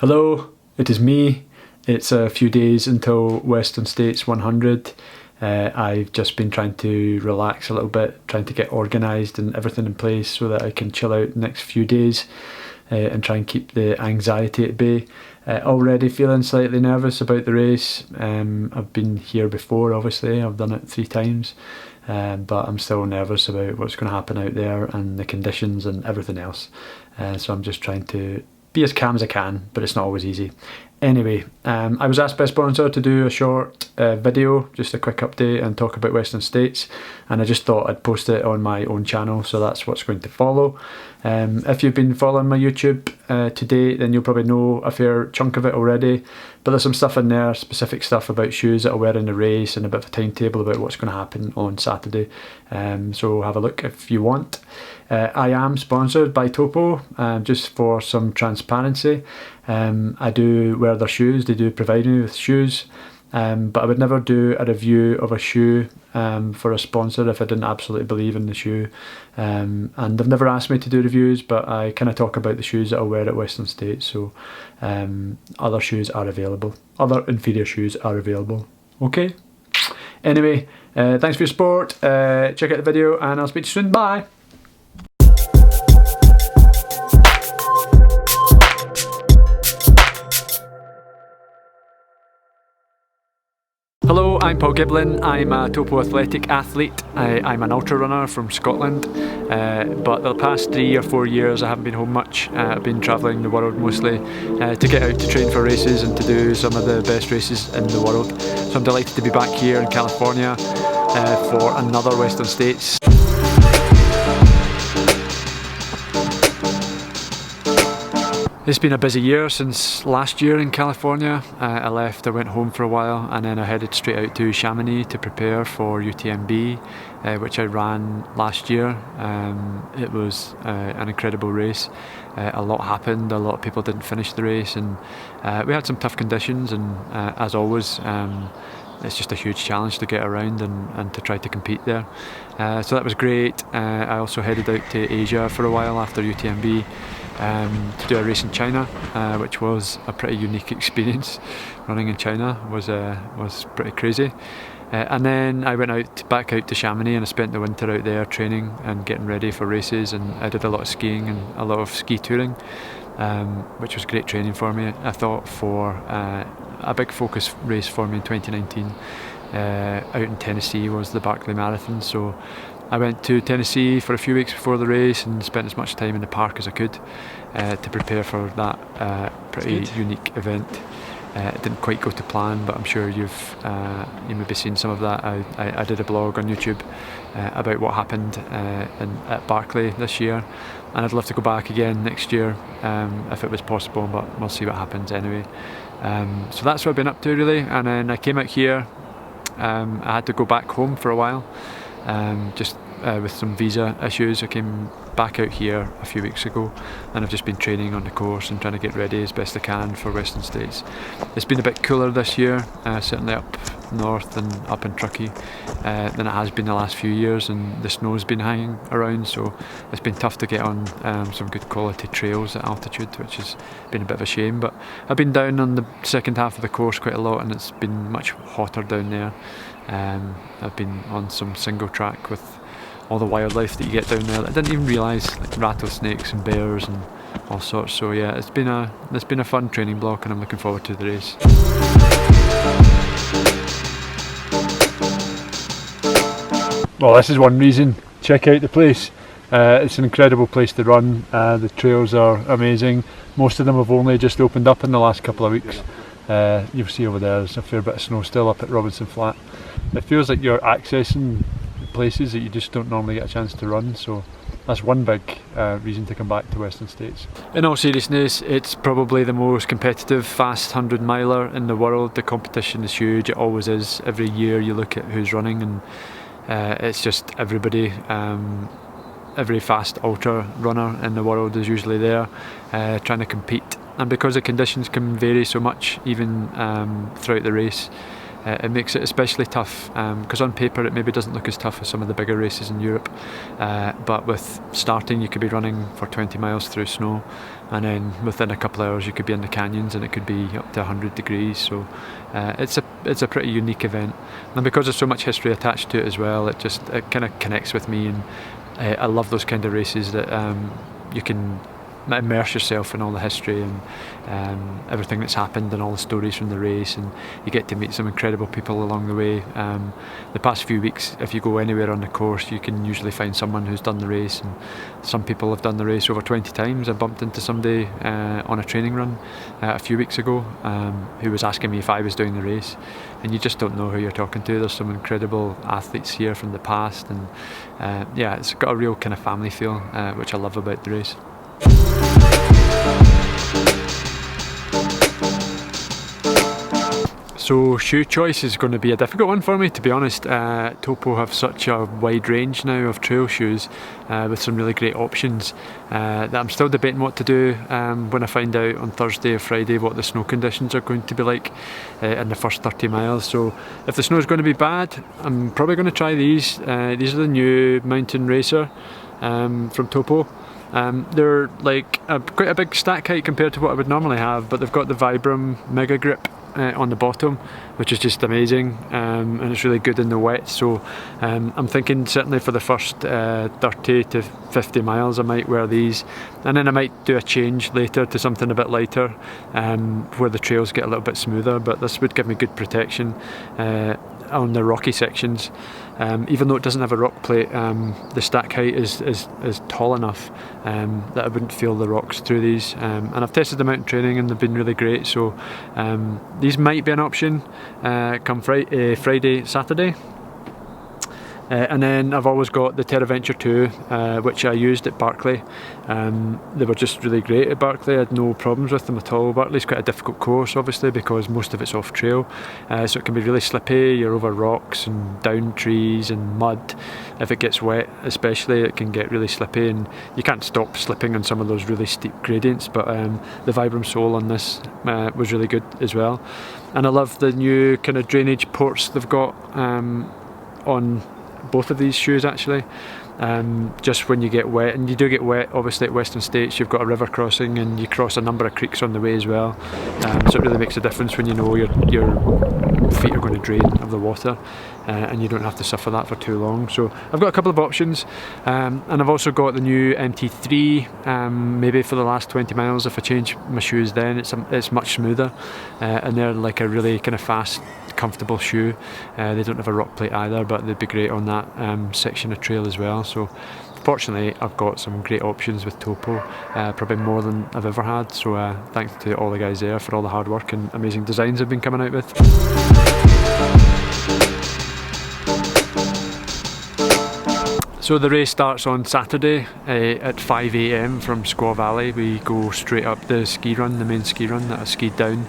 Hello, it is me. It's a few days until Western States 100. I've just been trying to relax a little bit, trying to get organised and everything in place so that I can chill out the next few days and try and keep the anxiety at bay. Already feeling slightly nervous about the race. I've been here before, obviously, I've done it 3 times, but I'm still nervous about what's going to happen out there and the conditions and everything else. So I'm just trying to be as calm as I can, but it's not always easy. Anyway, I was asked by a sponsor to do a short video, just a quick update and talk about Western States, and I just thought I'd post it on my own channel, so that's what's going to follow. If you've been following my YouTube to date, then you'll probably know a fair chunk of it already, but there's some stuff in there, specific stuff about shoes that I'll wear in the race and a bit of a timetable about what's going to happen on Saturday, so have a look if you want. I am sponsored by Topo, just for some transparency. I do wear their shoes, they do provide me with shoes, but I would never do a review of a shoe for a sponsor if I didn't absolutely believe in the shoe. And they've never asked me to do reviews, but I kind of talk about the shoes that I wear at Western States, so other shoes are available. Other inferior shoes are available. Okay? Anyway, thanks for your support, check out the video and I'll speak to you soon, bye! Hello, I'm Paul Giblin. I'm a Topo athletic athlete. I'm an ultra runner from Scotland, but the past 3 or 4 years I haven't been home much. I've been travelling the world mostly to get out to train for races and to do some of the best races in the world. So I'm delighted to be back here in California for another Western States. It's been a busy year since last year in California. I went home for a while, and then I headed straight out to Chamonix to prepare for UTMB, which I ran last year. It was an incredible race. A lot happened, a lot of people didn't finish the race, and we had some tough conditions, and as always, it's just a huge challenge to get around and to try to compete there. So that was great. I also headed out to Asia for a while after UTMB. To do a race in China, which was a pretty unique experience. Running in China was pretty crazy. And then I went back out to Chamonix, and I spent the winter out there training and getting ready for races, and I did a lot of skiing and a lot of ski touring, which was great training for me. I thought for a big focus race for me in 2019 out in Tennessee was the Barkley Marathon, so I went to Tennessee for a few weeks before the race and spent as much time in the park as I could to prepare for that pretty unique event. It didn't quite go to plan, but I'm sure you may be seen some of that. I did a blog on YouTube about what happened at Barkley this year, and I'd love to go back again next year if it was possible, but we'll see what happens anyway. So that's what I've been up to really, and then I came out here. I had to go back home for a while. Just with some visa issues. I came back out here a few weeks ago, and I've just been training on the course and trying to get ready as best I can for Western States. It's been a bit cooler this year, certainly up north and up in Truckee, than it has been the last few years, and the snow's been hanging around, so it's been tough to get on some good quality trails at altitude, which has been a bit of a shame. But I've been down on the second half of the course quite a lot, and it's been much hotter down there. I've been on some single track with all the wildlife that you get down there that I didn't even realise, like rattlesnakes and bears and all sorts. So yeah, it's been a fun training block, and I'm looking forward to the race. Well, this is one reason. Check out the place. It's an incredible place to run. The trails are amazing. Most of them have only just opened up in the last couple of weeks. You'll see over there's a fair bit of snow still up at Robinson Flat. It feels like you're accessing places that you just don't normally get a chance to run, so that's one big reason to come back to Western States. In all seriousness, it's probably the most competitive fast 100 miler in the world. The competition is huge, it always is. Every year you look at who's running, and it's just everybody. Every fast ultra runner in the world is usually there trying to compete, and because the conditions can vary so much even throughout the race, it makes it especially tough, because on paper it maybe doesn't look as tough as some of the bigger races in Europe, but with starting you could be running for 20 miles through snow, and then within a couple of hours you could be in the canyons and it could be up to 100 degrees. So it's a pretty unique event, and because there's so much history attached to it as well, it kind of connects with me, and I love those kind of races that you can immerse yourself in all the history and everything that's happened and all the stories from the race, and you get to meet some incredible people along the way. The past few weeks, if you go anywhere on the course, you can usually find someone who's done the race, and some people have done the race over 20 times. I bumped into somebody on a training run a few weeks ago who was asking me if I was doing the race, and you just don't know who you're talking to. There's some incredible athletes here from the past, and yeah, it's got a real kind of family feel, which I love about the race. So shoe choice is going to be a difficult one for me, to be honest. Topo have such a wide range now of trail shoes with some really great options that I'm still debating what to do when I find out on Thursday or Friday what the snow conditions are going to be like in the first 30 miles. So if the snow is going to be bad, I'm probably going to try these. These are the new Mountain Racer from Topo. They're like quite a big stack height compared to what I would normally have, but they've got the Vibram Mega Grip on the bottom, which is just amazing, and it's really good in the wet. So I'm thinking certainly for the first 30 to 50 miles I might wear these, and then I might do a change later to something a bit lighter where the trails get a little bit smoother, but this would give me good protection on the rocky sections. Even though it doesn't have a rock plate, the stack height is tall enough that I wouldn't feel the rocks through these, and I've tested them out in training and they've been really great. So these might be an option come Friday, Saturday. And then I've always got the TerraVenture 2, which I used at Barkley. They were just really great at Barkley. I had no problems with them at all. Barkley's quite a difficult course, obviously, because most of it's off trail, so it can be really slippy. You're over rocks and down trees and mud. If it gets wet especially, it can get really slippy, and you can't stop slipping on some of those really steep gradients. But the Vibram sole on this was really good as well. And I love the new kind of drainage ports they've got on both of these shoes, actually. Just when you get wet, and you do get wet obviously at Western States, you've got a river crossing and you cross a number of creeks on the way as well, so it really makes a difference when you know your feet are going to drain of the water, and you don't have to suffer that for too long. So I've got a couple of options, and I've also got the new MT3, maybe for the last 20 miles. If I change my shoes then it's much smoother, and they're like a really kind of fast, comfortable shoe. They don't have a rock plate either, but they'd be great on that section of trail as well. So fortunately I've got some great options with Topo, probably more than I've ever had. So thanks to all the guys there for all the hard work and amazing designs they've been coming out with. So the race starts on Saturday at 5 AM from Squaw Valley. We go straight up the ski run, the main ski run that I skied down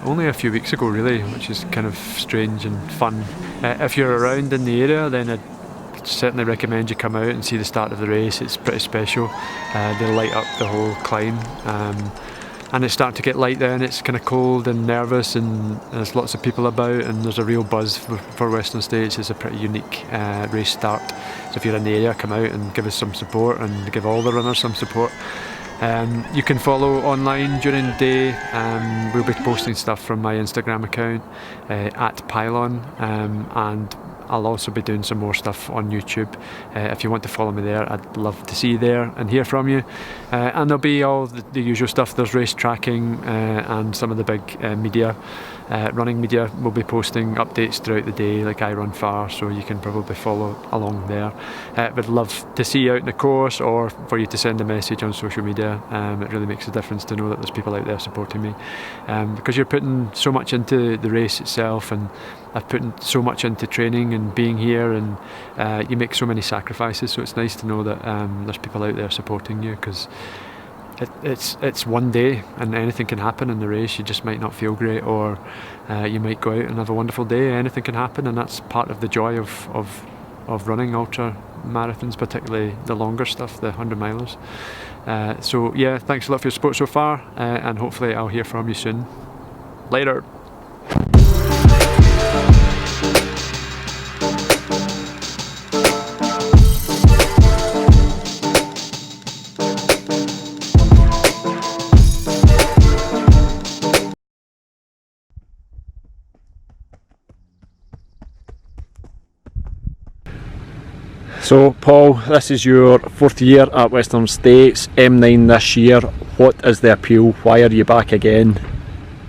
only a few weeks ago, really, which is kind of strange and fun. If you're around in the area, then I'd certainly recommend you come out and see the start of the race. It's pretty special. They light up the whole climb, and it's starting to get light then. It's kind of cold and nervous, and there's lots of people about, and there's a real buzz for Western States. It's a pretty unique race start. So if you're in the area, come out and give us some support, and give all the runners some support. You can follow online during the day. We'll be posting stuff from my Instagram account at Pyllon, and I'll also be doing some more stuff on YouTube. If you want to follow me there, I'd love to see you there and hear from you. And there'll be all the usual stuff. There's race tracking, and some of the big media, running media will be posting updates throughout the day, like I Run Far, so you can probably follow along there. Would love to see you out in the course, or for you to send a message on social media. It really makes a difference to know that there's people out there supporting me, because you're putting so much into the race itself, and I've put so much into training and being here, and you make so many sacrifices, so it's nice to know that there's people out there supporting you, because it's one day and anything can happen in the race. You just might not feel great, or you might go out and have a wonderful day. Anything can happen, and that's part of the joy of running ultra marathons, particularly the longer stuff, the 100 milers. So yeah, thanks a lot for your support so far, and hopefully I'll hear from you soon. Later. So Paul, this is your 4th year at Western States, M9 this year. What is the appeal? Why are you back again?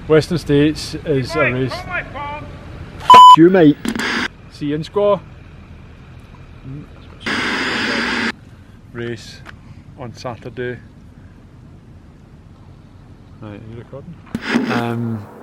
Western States is a race. You mate. See you in squaw. Race on Saturday. Right, are you recording?